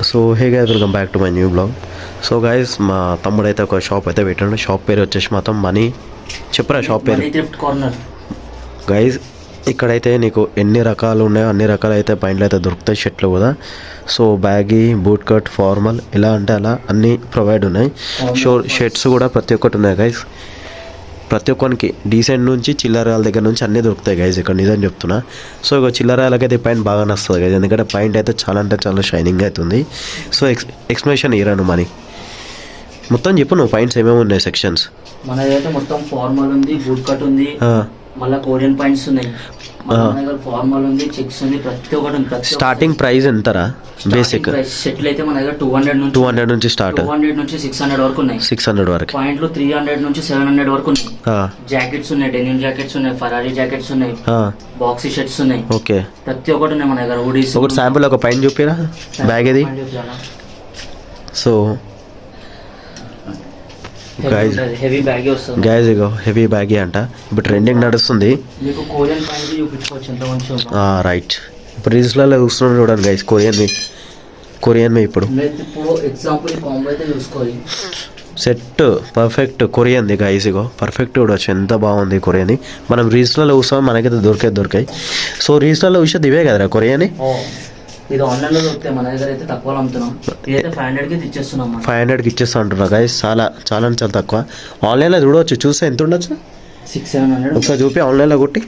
So hey guys, welcome back to my new blog. So guys, మా తమ్ముడు అయితే ఒక షాప్ అయితే పెట్టాడు. షాప్ పేరు వచ్చేసి మొత్తం మనీ. చెప్పరా షాప్ పేరు? గైస్, ఇక్కడైతే నీకు ఎన్ని రకాలు ఉన్నాయో అన్ని రకాలు అయితే పాయింట్లు అయితే దొరుకుతాయి, షర్ట్లు కూడా. So baggy, boot cut, formal, ఇలా అంటే అలా అన్నీ ప్రొవైడ్ ఉన్నాయి. షర్ట్స్ కూడా ప్రతి ఒక్కటి ఉన్నాయి గైస్. ప్రతి ఒక్కరికి డీసెంట్ నుంచి చిల్లరాల దగ్గర నుంచి అన్నీ దొరుకుతాయి గైజ్ ఇక్కడ, నిజం చెప్తున్నా. సో ఇక చిల్లరాలకైతే పాయింట్ బాగా నస్తుంది గైజ్, ఎందుకంటే పాయింట్ అయితే చాలా అంటే చాలా షైనింగ్ అవుతుంది. సో ఎక్స్ప్లెనేషన్ ఇరాను మనీ మొత్తం చెప్పు, నువ్వు పాయింట్స్ ఏమేమి ఉన్నాయి సెక్షన్స్? మనదైతే మొత్తం ఫార్మల్ ఉంది, బూట్ కట్ ఉంది, మళ్ళీ కొరియన్ పాయింట్స్ ఉన్నాయి, ఫార్మల్ ఉంది, చెక్స్ ఉంది, ప్రతి ఒక్కటి ఉంది. స్టార్టింగ్ ప్రైస్ ఎంతరా? బేసిక్ షర్ట్లు అయితే మన దగ్గర 200 నుంచి స్టార్ట్, 200 నుంచి 600 వరకు ఉన్నాయి. 600 వరకు పాయింట్లు 300 నుంచి 700 వరకు ఉన్నాయి. జాకెట్స్ ఉన్నాయి, డెనిమ్ జాకెట్స్ ఉన్నాయి, ఫరారీ జాకెట్స్ ఉన్నాయి, బాక్సీ షర్ట్స్ ఉన్నాయి. ఓకే, ప్రతి ఒక్కటి ఉన్నాయి మన దగ్గర. హుడీస్. ఒకటి శాంపుల్ ఒక పైన చూపిరా బ్యాగ్ ఇది. సో హెవీ బ్యాగ్ వస్తుంది గైజ్, ఇగో హెవీ బ్యాగ్ అంట. ఇప్పుడు ట్రెండింగ్ నడుస్తుంది. మీకు కొరియన్ ప్యాంట్ చూపించుకోవచ్చు ఎంత మంచిగా. రైట్, ఇప్పుడు రీల్స్లలో చూస్తున్నాం చూడండి గైజ్, కొరియన్ ఇప్పుడు ఎగ్జాంపుల్ కాంబో అయితే చూసుకోవాలి. సెట్ పర్ఫెక్ట్ కొరియన్ది గైజ్, ఇగో పర్ఫెక్ట్ చూడవచ్చు ఎంత బాగుంది కొరియన్. మనం రీల్స్లలో చూస్తాం, మనకైతే దొరికాయి. సో రీల్స్లలో చూసేది ఇవే కదరా కొరియన్. ఇది ఆన్లైన్లో దొరికితే మన దగ్గర అయితే తక్కువ అమ్ముతున్నాం. ఇదైతే 500కి ఇచ్చేస్తున్నాం. 500కి ఇచ్చేస్తా అంటున్నా గైస్, చాలా చాలా తక్కువ. ఆన్లైన్లో చూడవచ్చు, చూస్తే ఎంత ఉండొచ్చు? 600-700. ఒకసారి చూపి ఆన్లైన్లో కొట్టి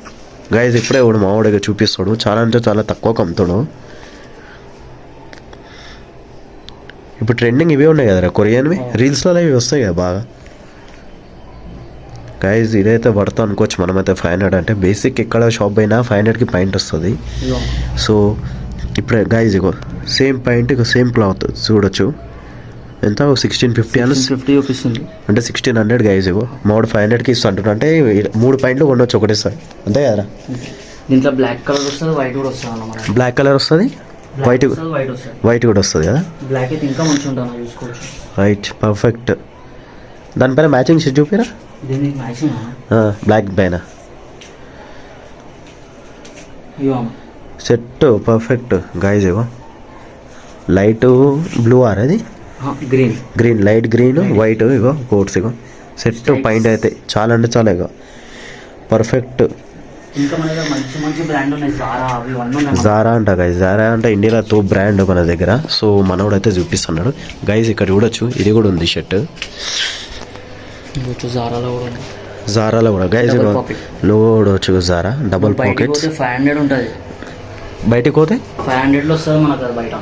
గైజ్. ఇప్పుడే వాడు మావాడిగా చూపిస్తాడు, చాలా అంటే చాలా తక్కువకి అమ్ముతాడు. ఇప్పుడు ట్రెండింగ్ ఇవే ఉన్నాయి కదరా కొరియన్వి, రీల్స్లలో ఇవి వస్తాయి కదా బాగా గైజ్. ఇదైతే పడతా అనుకోవచ్చు మనమైతే 500 అంటే. బేసిక్ ఎక్కడ షాప్ అయినా 500కి పాయింట్ వస్తుంది. సో ఇప్పుడే గైజ్ ఇగో సేమ్ పాయింట్, ఇక సేమ్ క్లాత్ చూడొచ్చు. ఎంత 1650 చూపిస్తుంది అంటే 1600 గైజ్. ఇగో మావాడు 500కి ఇస్తా అంటున్నా, అంటే 3 పాయింట్లు కొనవచ్చు ఒకటేసారి, అంతే కదరా. దీంట్లో బ్లాక్ కలర్ వస్తుంది, వైట్ కూడా వస్తుంది. బ్లాక్ కలర్ వస్తుంది, వైట్ కూడా వస్తుంది కదా. బ్లాక్ అయితే ఇంకా మంచిగా ఉంటుంది, చూసుకోవచ్చు. Right, perfect. దానిపైన మ్యాచింగ్ షర్ట్ చూపిరా. దీనికి మ్యాచింగ్ బ్లాక్ పైన సెట్ పర్ఫెక్ట్ గైజ్. ఇగో లైట్ బ్లూ అది గ్రీన్ లైట్ గ్రీన్ వైట్, ఇగో కోట్స్. ఇగో సెట్ పాయింట్ అయితే చాలా అంటే చాలా ఇగో పర్ఫెక్ట్. జారా అంట గైజ్, జారా అంటే ఇండియాలో తో బ్రాండ్ మన దగ్గర. సో మనోడు అయితే చూపిస్తున్నాడు గైజ్, ఇక్కడ చూడొచ్చు. ఇది కూడా ఉంది షర్ట్ జారాలో కూడా గైజ్. లో చూడవచ్చు జారా డబుల్ పాకెట్స్. 500 ఉంటుంది బయటకు పోతే 500లో వస్తుంది మన దగ్గర. బయట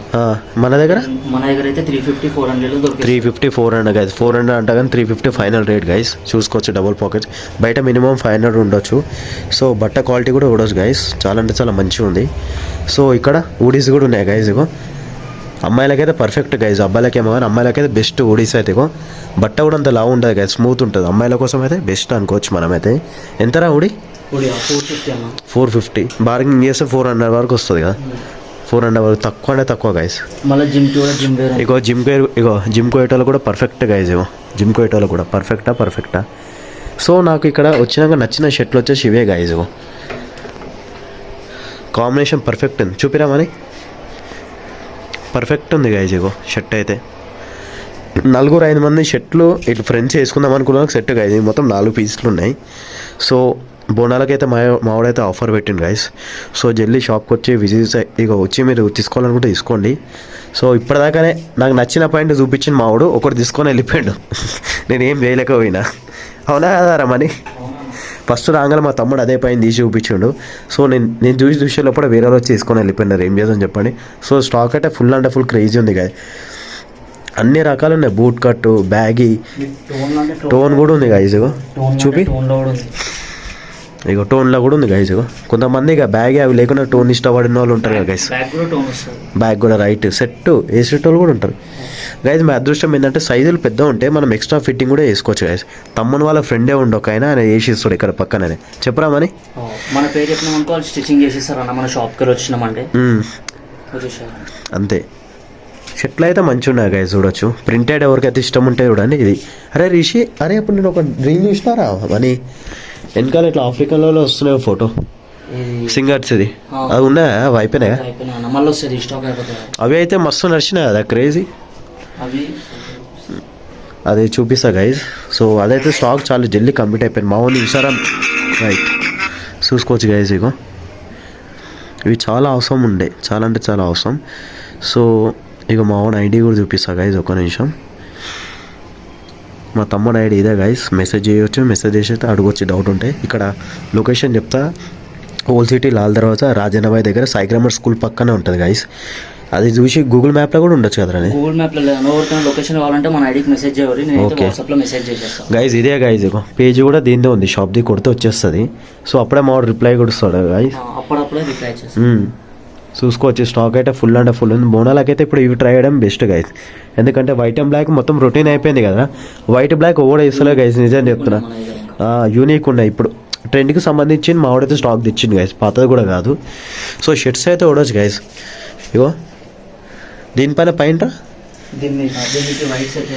మన దగ్గర అయితే 350-400 దొరుకుతుంది. 350-400 గైస్. 400 అంట కానీ 350 ఫైనల్ రేట్ గైస్. చూసుకోవచ్చు డబుల్ పాకెట్స్. బయట మినిమం 500 ఉండొచ్చు. సో బట్ట క్వాలిటీ కూడా ఉండొచ్చు గైస్, చాలా అంటే చాలా మంచిగా ఉంది. సో ఇక్కడ ఊడీస్ కూడా ఉన్నాయి గైస్. ఇగో అమ్మాయిలకైతే పర్ఫెక్ట్ గైజ్, అబ్బాయిలకేమో కానీ అమ్మాయిలకైతే బెస్ట్ ఊడీస్ అయితే. ఇగో బట్ట కూడా అంత లావు ఉంటుంది గైస్, స్మూత్ ఉంటుంది. అమ్మాయిల కోసం అయితే బెస్ట్ అనుకోవచ్చు మనమైతే. ఎంతరా ఊడి? 450. బార్గెనింగ్ చేస్తే 400 వరకు వస్తుంది కదా. 400 వరకు తక్కువ అంటే తక్కువ గైస్. మళ్ళీ ఇగో జిమ్ కోయేటోళ్ళు కూడా పర్ఫెక్ట్ గైజ్. ఇగో జిమ్ కోయేటోళ్ళు కూడా పర్ఫెక్టా. సో నాకు ఇక్కడ వచ్చినాక నచ్చిన షర్ట్లు వచ్చేసి ఇవే గైజ్. ఇగో కాంబినేషన్ పర్ఫెక్ట్ ఉంది, చూపిరామని. పర్ఫెక్ట్ ఉంది గైజ్. ఇగో షర్ట్ అయితే 4-5 మంది షర్ట్లు ఇట్లా ఫ్రెండ్స్ వేసుకుందాం అనుకున్న సెట్ గైజ్. మొత్తం 4 పీసులు ఉన్నాయి. సో బోనాలకైతే మావాడైతే ఆఫర్ పెట్టిండు గైస్. సో జల్దీ షాప్కి వచ్చి విజిట్ ఇక వచ్చి మీరు తీసుకోవాలనుకుంటే తీసుకోండి. సో ఇప్పటిదాకానే నాకు నచ్చిన పాయింట్ చూపించిన మావాడు ఒకటి తీసుకొని వెళ్ళిపోయాడు. నేనేం చేయలేకపోయినా. అవునా కదారా మని? ఫస్ట్ రాగానే మా తమ్ముడు అదే పైన తీసి చూపించాడు. సో నేను చూసేటప్పుడు వేరే వచ్చి తీసుకొని వెళ్ళిపోయినారు. ఏం చేద్దాం చెప్పండి. సో స్టాక్ అయితే ఫుల్ అంటే ఫుల్ క్రేజీ ఉంది గాయ. అన్ని రకాలు ఉన్నాయి, బూట్ కట్టు, బ్యాగీ, టోన్ కూడా ఉంది గైజ్. ఇగో చూపి, ఇగో టోన్లో కూడా ఉంది గైజ్. ఇగో కొంతమంది ఇక బ్యాగ్ అవి లేకుండా టోన్ ఇష్టపడిన వాళ్ళు ఉంటారు కదా గైజ్. బ్యాగ్ కూడా రైట్ సెట్ వేసేటోళ్ళు కూడా ఉంటారు గైజ్. మా అదృష్టం ఏంటంటే సైజులు పెద్ద ఉంటే మనం ఎక్స్ట్రా ఫిట్టింగ్ కూడా వేసుకోవచ్చు గైజ్. తమ్ముని వాళ్ళ ఫ్రెండే ఉండొక ఆయన వేసి ఇస్తాడు ఇక్కడ పక్కనే. చెప్పరా మని? మన పేరు చెప్పినామనుకో స్టిచ్చింగ్ చేసిస్తారు అన్న. మన షాప్కి వచ్చినామంటే అంతే. షర్ట్లు అయితే మంచిగా ఉన్నాయి గైజ్, చూడొచ్చు. ప్రింటెడ్ ఎవరికైతే ఇష్టం ఉంటే చూడండి. ఇది అరే రిషి, అరే అప్పుడు నేను ఒక డ్రీమ్ చూసినారా అని వెనకాల ఇట్లా ఆఫ్రికన్లో వస్తున్నాయి ఫోటో. సింగర్స్ ఇది ఆ. అది ఉన్నాయా అవి అయిపోయినాయా అయిపోయినా మళ్ళీ వస్తుంది స్టాక్ అయిపోతుంది అవి అయితే మస్తు నడిచినాయి కదా క్రేజీ అవి అది చూపిస్తా గైజ్ సో అదైతే స్టాక్ చాలా జల్దీ కంప్లీట్ అయిపోయింది మా ఓన్ ఇన్స్టాగ్రామ్ రైట్ చూసుకోవచ్చు గైజ్ ఇగో ఇవి చాలా అవసరం ఉండే చాలా అంటే చాలా అవసరం సో ఇక మా ఓన్ ఐడి కూడా చూపిస్తా గైజ్ ఒక నిమిషం మా తమ్ముడు ఐడి ఇదే గైస్ మెసేజ్ చేయవచ్చు మెసేజ్ చేసి అయితే అడగొచ్చు డౌట్ ఉంటే ఇక్కడ లొకేషన్ చెప్తా ఓల్డ్ సిటీ లాల్ దర్వాజా రాజన్నబాయ్ దగ్గర సాయి గ్రామర్ స్కూల్ పక్కనే ఉంటుంది గైస్ అది చూసి గూగుల్ మ్యాప్లో కూడా ఉండొచ్చు కదా అది గూగుల్ మ్యాప్లో ఎవరికైనా లొకేషన్ కావాలంటే మన ఐడికి మెసేజ్ చేయరు నేను Okay. వాట్సాప్లో మెసేజ్ చేసేస్తాను గైజ్ ఇదే గైజ్ ఇగో పేజ్ కూడా దీందే ఉంది షాప్ది కొడితే వచ్చేస్తుంది సో అప్పుడే మా రిప్లై కూడా ఇస్తాడు గైస్ అప్పుడప్పుడే రిప్లై చేస్తాను చూసుకోవచ్చు స్టాక్ అయితే ఫుల్ అంటే ఫుల్ ఉంది బోనాలకైతే ఇప్పుడు ఇవి ట్రై చేయడం బెస్ట్ గైస్ ఎందుకంటే వైట్ అండ్ బ్లాక్ మొత్తం రొటీన్ అయిపోయింది కదా వైట్ బ్లాక్ ఓడ ఇస్తలే గైస్ నిజం చెప్తున్నా మన దగ్గర ఇంకా. యూనిక్ ఉన్నాయి ఇప్పుడు ట్రెండ్కి సంబంధించి మా వాడైతే స్టాక్ తెచ్చింది గైస్ పాతది కూడా కాదు సో షర్ట్స్ అయితే ఓడొచ్చు గైస్ ఇగో దీనిపైన పైన దీనికి వైట్ సెట్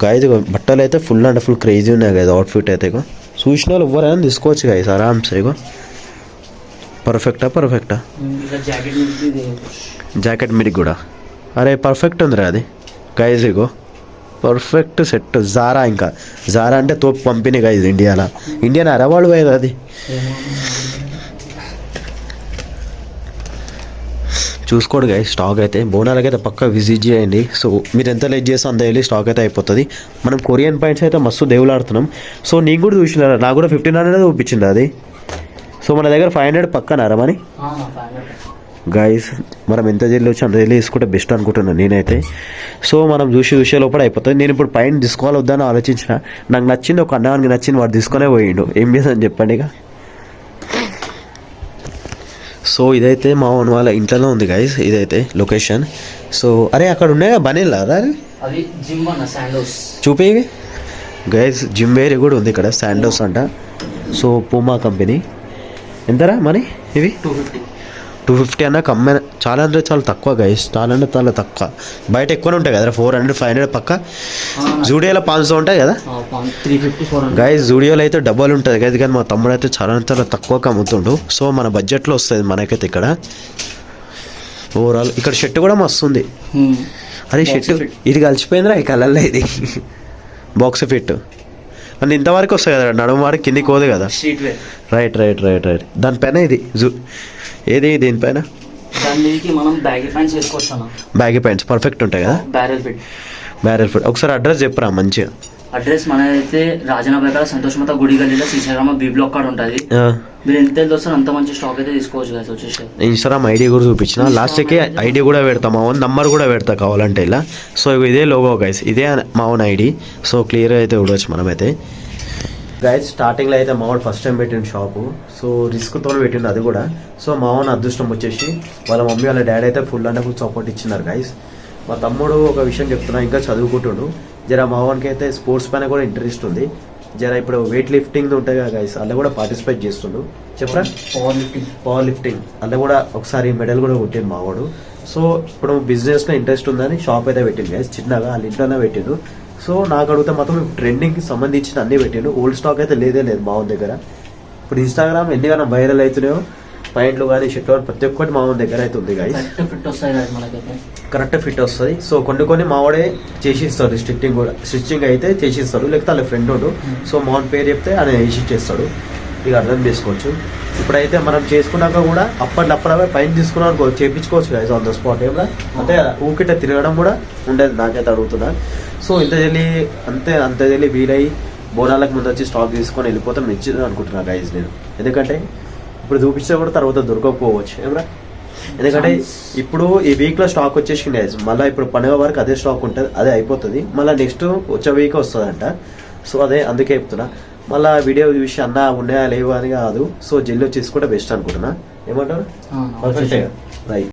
గైస్ బట్టలు అయితే ఫుల్ అంటే ఫుల్ క్రేజీ ఉన్నాయి గైస్ అవుట్ఫిట్ అయితే ఇగో చూసిన వాళ్ళు ఎవరైనా తీసుకోవచ్చు గైస్ ఆరామ్సే ఇగో పర్ఫెక్టా ఇట్లా జాకెట్ ఇది జాకెట్ మీడికి కూడా అరే పర్ఫెక్ట్ ఉందిరా అది గైజ్ ఇగో పర్ఫెక్ట్ సెట్ జారా ఇంకా జారా అంటే తోపు పంపిణీ గైజ్ ఇండియన్ అరవాళ్ళు పోయేది అది చూసుకోండి గైజ్ స్టాక్ అయితే బోనాలకైతే పక్కా విజిట్ చేయండి సో మీరు ఎంత లేట్ చేస్తే అంత వెళ్ళి స్టాక్ అయితే అయిపోతుంది మనం కొరియన్ పాయింట్స్ అయితే మస్తు దేవులాడుతున్నాం సో నీకు కూడా చూసిన నాకు కూడా 1500 చూపించింది అది సో మన దగ్గర 500 పక్కనారా మరి గైస్ మనం ఎంత జల్లి వచ్చి అంత జల్లి తీసుకుంటే బెస్ట్ అనుకుంటున్నాను నేనైతే సో మనం చూసే లోపల అయిపోతుంది నేను ఇప్పుడు పైన తీసుకోవాలి వద్దని ఆలోచించిన నాకు నచ్చింది ఒక అన్నవానికి నచ్చింది వాడు తీసుకునే పోయిండు ఏం చేసాను చెప్పండి ఇక సో ఇదైతే మా ఓన్ వాళ్ళ ఇంట్లోనే ఉంది గైస్ ఇదైతే లొకేషన్ సో అరే అక్కడ ఉన్నాయా బనీలా అరే అవి జిమ్ అన్న శాండోస్ చూపేవి గైస్ జిమ్ వేర్ కూడా ఉంది ఇక్కడ శాండోస్ అంట సో పూమా కంపెనీ ఎంతరా మనీ ఇవి 250 అన్న కమ్మే చాలా అంటే చాలా తక్కువ గైస్ చాలా అంటే చాలా తక్కువ బయట ఎక్కువనే ఉంటాయి కదా 400 500 పక్క జూడియోలో 500 ఉంటాయి కదా 350 400 గైస్ జూడియోలో అయితే డబ్బులు ఉంటుంది కదా కానీ మా తమ్ముడు అయితే చాలా అంటే చాలా తక్కువగా అమ్ముతుండు సో మన బడ్జెట్లో వస్తుంది మనకైతే ఇక్కడ ఓవరాల్ ఇక్కడ షర్ట్ కూడా మస్తు ఉంది అరే షర్ట్ ఇది కలిసిపోయిందిరా ఈ కలర్లో ఇది బాక్స్ ఫిట్ అంటే ఇంతవరకు వస్తాయి కదా నడుము వారికి కిందికి పోదు కదా స్ట్రీట్ వేర్ రైట్ దానిపైన ఇది ఏది దీనిపైన దానికి మనం బ్యాగీ ప్యాంట్స్ వేసుకోవచ్చు అన్న బ్యాగీ ప్యాంట్స్ పర్ఫెక్ట్ ఉంటాయి కదా బ్యారెల్ ఫిట్ ఒకసారి అడ్రస్ చెప్పరా మంచిగా అడ్రస్ మనదైతే రాజనాబాయ్ కాడ సంతోష్ మాత గుడి గల్లీలో శ్రీశైలం బీ బ్లాక్ కాడ ఉంటుంది మీరు ఎంత వస్తారు అంత మంచి స్టాక్ అయితే తీసుకోవచ్చు కదా వచ్చేసి ఇన్స్టాగ్రామ్ ఐడి కూడా చూపించిన లాస్ట్కి ఐడి కూడా పెడతా మా ఓన్ నంబర్ కూడా పెడతా కావాలంటే ఇలా సో ఇదే లోగో గైస్ ఇదే మా ఓన్ ఐడి సో క్లియర్గా అయితే చూడవచ్చు మనమైతే గైస్ స్టార్టింగ్లో అయితే మా వాడు ఫస్ట్ టైం పెట్టిండు షాపు సో రిస్క్తో పెట్టిండు అది కూడా సో మా ఓన్ అదృష్టం వచ్చేసి వాళ్ళ మమ్మీ వాళ్ళ డాడీ అయితే ఫుల్ అంటే ఫుల్ సపోర్ట్ ఇచ్చినారు గైస్ మా తమ్ముడు ఒక విషయం చెప్తున్నా ఇంకా చదువుకుంటుండు జర మా వానికి అయితే స్పోర్ట్స్ పైన కూడా ఇంట్రెస్ట్ ఉంది జర ఇప్పుడు వెయిట్ లిఫ్టింగ్ ఉంటాయి కదా గైస్ అలా కూడా పార్టిసిపేట్ చేస్తుండు చెప్పరా పవర్ లిఫ్టింగ్ అలా కూడా ఒకసారి మెడల్ కూడా కొట్టిండు మావాడు సో ఇప్పుడు బిజినెస్లో ఇంట్రెస్ట్ ఉందని షాప్ అయితే పెట్టిండు గైస్ చిన్నగా వాళ్ళ ఇంట్లోనే పెట్టిండు సో నాకు అడిగితే మాత్రం ఇప్పుడు ట్రెండింగ్కి సంబంధించిన అన్నీ పెట్టిండు ఓల్డ్ స్టాక్ అయితే లేదు మా ఓన్ దగ్గర ఇప్పుడు ఇన్స్టాగ్రామ్ ఎన్నికైనా వైరల్ అవుతున్నాయో పాయింట్లు కానీ షర్ట్లు కానీ ప్రతి ఒక్కటి మా ఓన్ దగ్గర అయితే ఉంది గైస్ కరెక్ట్ ఫిట్ వస్తుంది సో కొన్ని మావాడే చేసిస్తాడు స్టిచ్చింగ్ అయితే చేసిస్తాడు లేకపోతే వాళ్ళ ఫ్రెండ్ ఉండు సో మా ఓన్ పేరు చెప్తే ఆయన వేసి చేస్తాడు ఇక అర్థం చేసుకోవచ్చు ఇప్పుడైతే మనం చేసుకున్నాక కూడా అప్పటికప్పుడే పైన తీసుకున్నాం చేయించుకోవచ్చు గైస్ ఆన్ ద స్పాట్ ఏమన్నా అంటే ఊకిట తిరగడం కూడా ఉండేది నాకైతే అడుగుతున్నా సో ఇంత జల్లి వీలై బోనాలకు ముందు వచ్చి స్టాక్ తీసుకొని వెళ్ళిపోతే మంచిది అనుకుంటున్నా గైస్ నేను ఎందుకంటే ఇప్పుడు చూపిస్తే కూడా తర్వాత దొరకకపోవచ్చు ఏమరా ఎందుకంటే ఇప్పుడు ఈ వీక్లో స్టాక్ వచ్చేసింది గైస్ మళ్ళీ ఇప్పుడు పండుగ వరకు అదే స్టాక్ ఉంటుంది అదే అయిపోతుంది మళ్ళీ నెక్స్ట్ వచ్చే వీక్ వస్తుందంట సో అదే అందుకే చెప్తున్నా మళ్ళీ వీడియో చూసి అన్న ఉన్నాయా లేవు అని కాదు సో జల్లి వచ్చేసి కూడా బెస్ట్ అనుకుంటున్నా ఏమంటారు రైట్